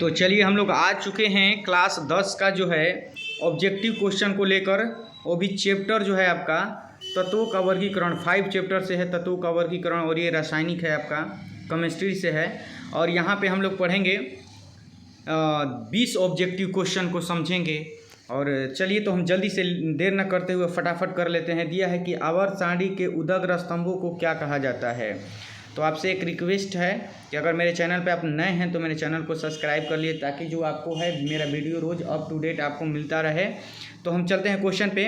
तो चलिए हम लोग आ चुके हैं क्लास 10 का जो है ऑब्जेक्टिव क्वेश्चन को लेकर। वो भी चैप्टर जो है आपका तत्वों का वर्गीकरण, 5 चैप्टर से है तत्वों का वर्गीकरण, और ये रासायनिक है आपका केमिस्ट्री से है। और यहाँ पे हम लोग पढ़ेंगे 20 ऑब्जेक्टिव क्वेश्चन को समझेंगे। और चलिए तो हम जल्दी से देर न करते हुए फटाफट कर लेते हैं। दिया है कि आवर्त सारणी के उदग्र स्तंभों को क्या कहा जाता है। तो आपसे एक रिक्वेस्ट है कि अगर मेरे चैनल पे आप नए हैं तो मेरे चैनल को सब्सक्राइब कर लिए, ताकि जो आपको है मेरा वीडियो रोज़ अप टू डेट आपको मिलता रहे। तो हम चलते हैं क्वेश्चन पे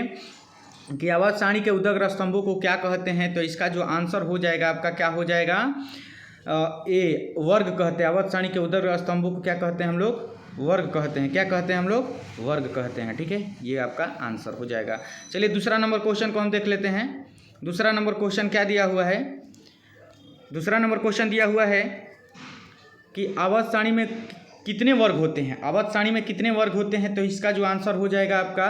कि आवर्त सारणी के उदग्र स्तंभों को क्या कहते हैं। तो इसका जो आंसर हो जाएगा आपका क्या हो जाएगा, ए वर्ग कहते हैं। आवर्त सारणी के उदग्र स्तंभों को क्या कहते हैं हम लोग, वर्ग कहते हैं। क्या कहते हैं हम लोग, वर्ग कहते हैं। ठीक है, ये आपका आंसर हो जाएगा। चलिए दूसरा नंबर क्वेश्चन को हम देख लेते हैं। दूसरा नंबर क्वेश्चन क्या दिया हुआ है। दूसरा नंबर क्वेश्चन दिया हुआ है कि आवर्त सारणी में कितने वर्ग होते हैं। आवर्त सारणी में कितने वर्ग होते हैं। तो इसका जो आंसर हो जाएगा आपका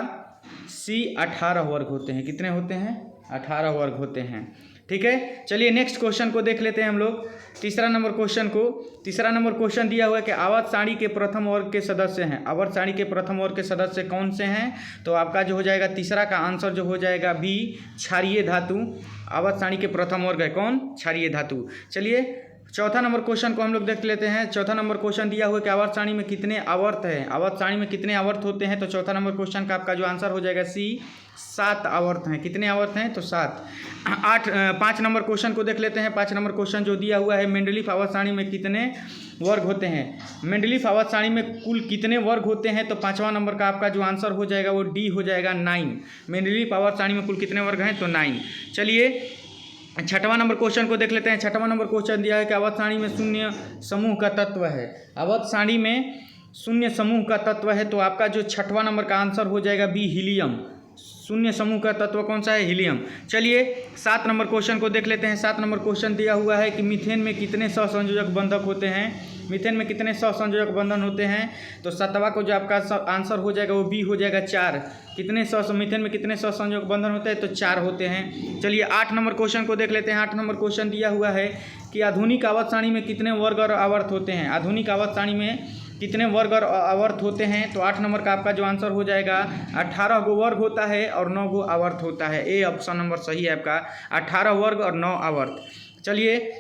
सी 18 वर्ग होते हैं। कितने होते हैं, 18 वर्ग होते हैं। ठीक है, चलिए नेक्स्ट क्वेश्चन को देख लेते हैं हम लोग। तीसरा नंबर क्वेश्चन को, तीसरा नंबर क्वेश्चन दिया हुआ है कि आवर्त सारणी के प्रथम वर्ग के सदस्य हैं। आवर्त सारणी के प्रथम वर्ग के सदस्य कौन से हैं। तो आपका जो हो जाएगा तीसरा का आंसर जो हो जाएगा बी, क्षारीय धातु। आवर्त सारणी के प्रथम वर्ग है कौन, क्षारीय धातु। चलिए चौथा नंबर क्वेश्चन को हम लोग देख लेते हैं। चौथा नंबर क्वेश्चन दिया हुआ है कि आवर्त सारणी में कितने आवर्त हैं। आवर्त सारणी में कितने आवर्त होते हैं। तो चौथा नंबर क्वेश्चन का आपका जो आंसर हो जाएगा सी, 7 आवर्त हैं। कितने आवर्त हैं, तो 7। 5 नंबर क्वेश्चन को देख लेते हैं। 5 नंबर क्वेश्चन जो दिया हुआ है, मेंडलीफ आवर्त सारणी में कितने वर्ग होते हैं। मेंडलीफ आवर्त सारणी में कुल कितने वर्ग होते हैं। तो 5वां नंबर का आपका जो आंसर हो जाएगा वो डी हो जाएगा, 9। मेंडलीफ आवर्त सारणी में कुल कितने वर्ग हैं, तो 9। चलिए छठवां नंबर क्वेश्चन को देख लेते हैं। छठवां नंबर क्वेश्चन दिया है कि आवर्त सारणी में शून्य समूह का तत्व है। आवर्त सारणी में शून्य समूह का तत्व है। तो आपका जो छठवां नंबर का आंसर हो जाएगा बी, हीलियम। शून्य समूह का तत्व कौन सा है, हीलियम। चलिए 7 नंबर क्वेश्चन को देख लेते हैं। 7 नंबर क्वेश्चन दिया हुआ है कि मीथेन में कितने सहसंयोजक बंधक होते हैं। मीथेन में कितने सहसंयोजक बंधन होते हैं। तो 7वां को जो आपका आंसर हो जाएगा वो बी हो जाएगा, 4। कितने मीथेन में कितने सहसंयोजक बंधन होते हैं, तो 4 होते हैं। चलिए 8 नंबर क्वेश्चन को देख लेते हैं। 8 नंबर क्वेश्चन दिया हुआ है कि आधुनिक आवर्त सारणी में कितने वर्ग और आवर्त होते हैं। आधुनिक आवर्त सारणी में कितने वर्ग और आवर्त होते हैं। तो 8 नंबर का आपका जो आंसर हो जाएगा 18 गो वर्ग होता है और 9 गो आवर्त होता है। ए ऑप्शन नंबर सही है आपका, 18 वर्ग और 9 आवर्त। चलिए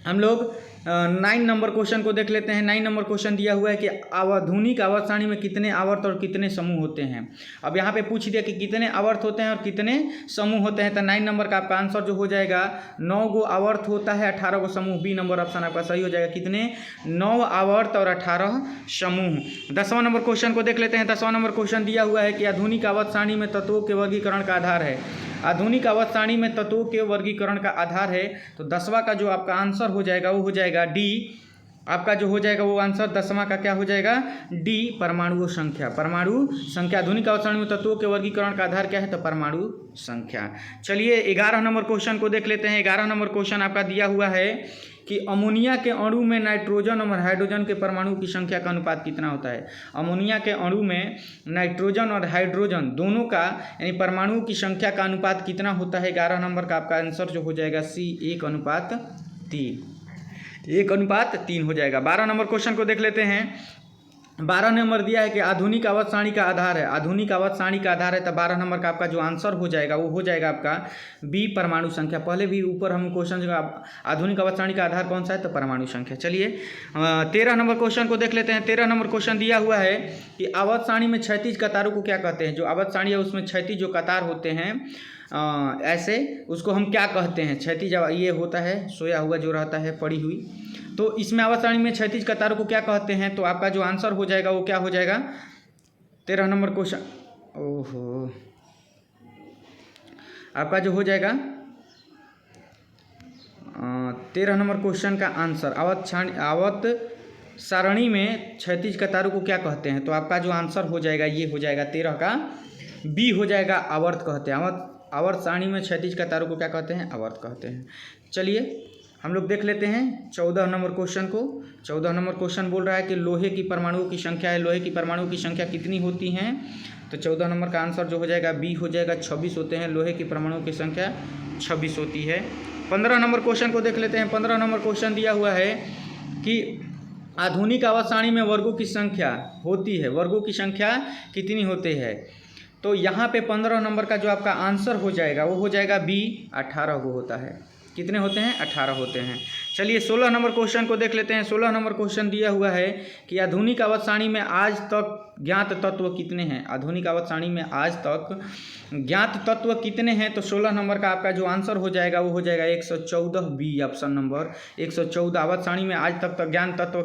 हम लोग 9 नंबर क्वेश्चन को देख लेते हैं। 9 नंबर क्वेश्चन दिया हुआ है कि आधुनिक आवर्त सारणी में कितने आवर्त और कितने समूह होते हैं। अब यहाँ पे पूछ दिया कि कितने आवर्त होते हैं और कितने समूह होते हैं। तो 9 नंबर का आपका आंसर जो हो जाएगा 9 गो आवर्त होता है, 18 गो समूह। बी नंबर ऑप्शन आपका सही हो जाएगा। कितने, 9 आवर्त और 18 समूह। 10वां नंबर क्वेश्चन को देख लेते हैं। 10वां नंबर क्वेश्चन दिया हुआ है कि आधुनिक आवर्त सारणी में तत्वों के वर्गीकरण का आधार है। आधुनिक आवर्त सारणी में तत्वों के वर्गीकरण का आधार है। तो 10वां का जो आपका आंसर हो जाएगा वो हो जाएगा डी। आपका जो हो जाएगा वो आंसर 10वां का क्या हो जाएगा, डी, परमाणु संख्या। परमाणु संख्या। आधुनिक आवर्त सारणी में तत्वों के वर्गीकरण का आधार क्या है, तो परमाणु संख्या। चलिए 11 नंबर क्वेश्चन को देख लेते हैं। 11 नंबर क्वेश्चन आपका दिया हुआ है कि अमोनिया के अणु में नाइट्रोजन और हाइड्रोजन के परमाणु की संख्या का अनुपात कितना होता है। अमोनिया के अणु में नाइट्रोजन और हाइड्रोजन दोनों का यानी परमाणु की संख्या का अनुपात कितना होता है। 11 नंबर का आपका आंसर जो हो जाएगा सी, 1:3। 1:3 हो जाएगा। 12 नंबर क्वेश्चन को देख लेते हैं। 12 नंबर दिया है कि आधुनिक आवर्त सारणी का आधार है। आधुनिक आवर्त सारणी का आधार है। तो 12 नंबर का आपका जो आंसर हो जाएगा वो हो जाएगा आपका बी, परमाणु संख्या। पहले भी ऊपर हम क्वेश्चन जो आधुनिक आवर्त सारणी का आधार कौन सा है, तो परमाणु संख्या। चलिए 13 नंबर क्वेश्चन को देख लेते हैं। 13 नंबर क्वेश्चन दिया हुआ है कि आवर्त सारणी में क्षैतिज कतारों को क्या कहते हैं। जो आवर्त सारणी है उसमें क्षैतिज जो कतार होते हैं ऐसे, उसको हम क्या कहते हैं। क्षैतिज ये होता है सोया हुआ जो रहता है, पड़ी हुई। तो इसमें आवर्त सारणी में क्षैतिज कतारों को क्या कहते हैं। तो आपका जो आंसर हो जाएगा वो क्या हो जाएगा, 13 नंबर क्वेश्चन, ओहो, आपका जो हो जाएगा 13 नंबर क्वेश्चन का आंसर आवर्त सारणी में क्षैतिज कतारों को क्या कहते हैं। तो आपका जो आंसर हो जाएगा ये हो जाएगा 13 का बी हो जाएगा, आवर्त कहते हैं। आवर्त सारणी में क्षैतिज कतारों को क्या कहते हैं, आवर्त कहते हैं। चलिए हम लोग देख लेते हैं 14 नंबर क्वेश्चन को। 14 नंबर क्वेश्चन बोल रहा है कि लोहे की परमाणुओं की संख्या है। लोहे की परमाणुओं की संख्या कितनी होती हैं। तो 14 नंबर का आंसर जो हो जाएगा बी हो जाएगा, 26 होते हैं। लोहे की परमाणुओं की संख्या 26 होती है। 15 नंबर क्वेश्चन को देख लेते हैं। 15 नंबर क्वेश्चन दिया हुआ है कि आधुनिक आवर्त सारणी में वर्गों की संख्या होती है, वर्गों की संख्या कितनी होती है? तो यहाँ पे 15 नंबर का जो आपका आंसर हो जाएगा वो हो जाएगा बी, 18 को होता है। कितने होते हैं? 18 होते हैं। चलिए 16 नंबर क्वेश्चन को देख लेते हैं। 16 नंबर क्वेश्चन दिया हुआ है कि आधुनिक आवर्त सारणी में आज तक ज्ञात तत्व कितने हैं? आधुनिक आवर्त सारणी में आज तक ज्ञात तत्व कितने हैं? तो 16 नंबर का आपका जो आंसर हो जाएगा वो हो जाएगा 114, बी ऑप्शन नंबर 114। आवर्त सारणी में आज तक ज्ञात तत्व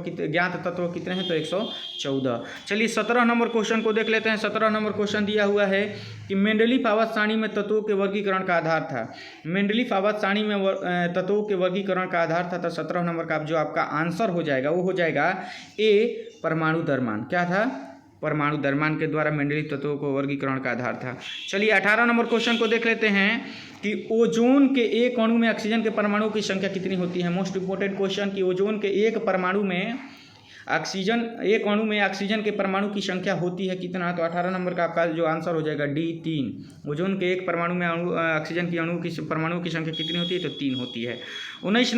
कितने हैं? तो 114। चलिए 17 नंबर क्वेश्चन को देख लेते हैं। 17 नंबर क्वेश्चन दिया हुआ है कि मेंडलीफ आवर्त सारणी में तत्वों के वर्गीकरण का आधार था। मेंडलीफ आवर्त सारणी में तत्वों के वर्गीकरण का आधार था। तो 17 नंबर का जो आपका आंसर हो जाएगा वो हो जाएगा ए, परमाणु द्रव्यमान। क्या था? परमाणु द्रव्यमान के द्वारा मेंडलीफ तत्वों को वर्गीकरण का आधार था। चलिए 18 नंबर क्वेश्चन को देख लेते हैं कि ओजोन के एक अणु में ऑक्सीजन के परमाणुओं की संख्या कितनी होती है? मोस्ट इंपोर्टेंट क्वेश्चन कि ओजोन के एक अणु में ऑक्सीजन के परमाणु की संख्या होती है कितना? तो 18 नंबर का आपका जो आंसर हो जाएगा डी, 3। ओजोन के एक परमाणु में ऑक्सीजन की परमाणुओं की संख्या कितनी होती है? तो 3 होती है। 19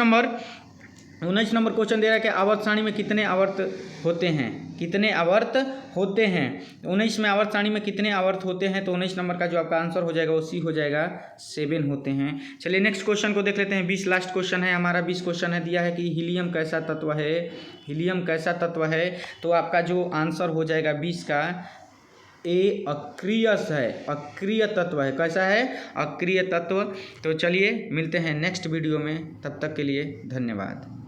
नंबर क्वेश्चन दे रहा है कि आवर्त सारणी में कितने आवर्त होते हैं? कितने आवर्त होते हैं? 19 में आवर्त सारणी में कितने आवर्त होते हैं? तो 19 नंबर का जो आपका आंसर हो जाएगा वो सी हो जाएगा, 7 होते हैं। चलिए नेक्स्ट क्वेश्चन को देख लेते हैं। 20 लास्ट क्वेश्चन है हमारा। 20 क्वेश्चन है दिया है कि हीलियम कैसा तत्व है? हीलियम कैसा तत्व है? तो आपका जो आंसर हो जाएगा 20 का ए, अक्रियस है, अक्रिय तत्व है। कैसा है? अक्रिय तत्व। तो चलिए मिलते हैं नेक्स्ट वीडियो में, तब तक के लिए धन्यवाद।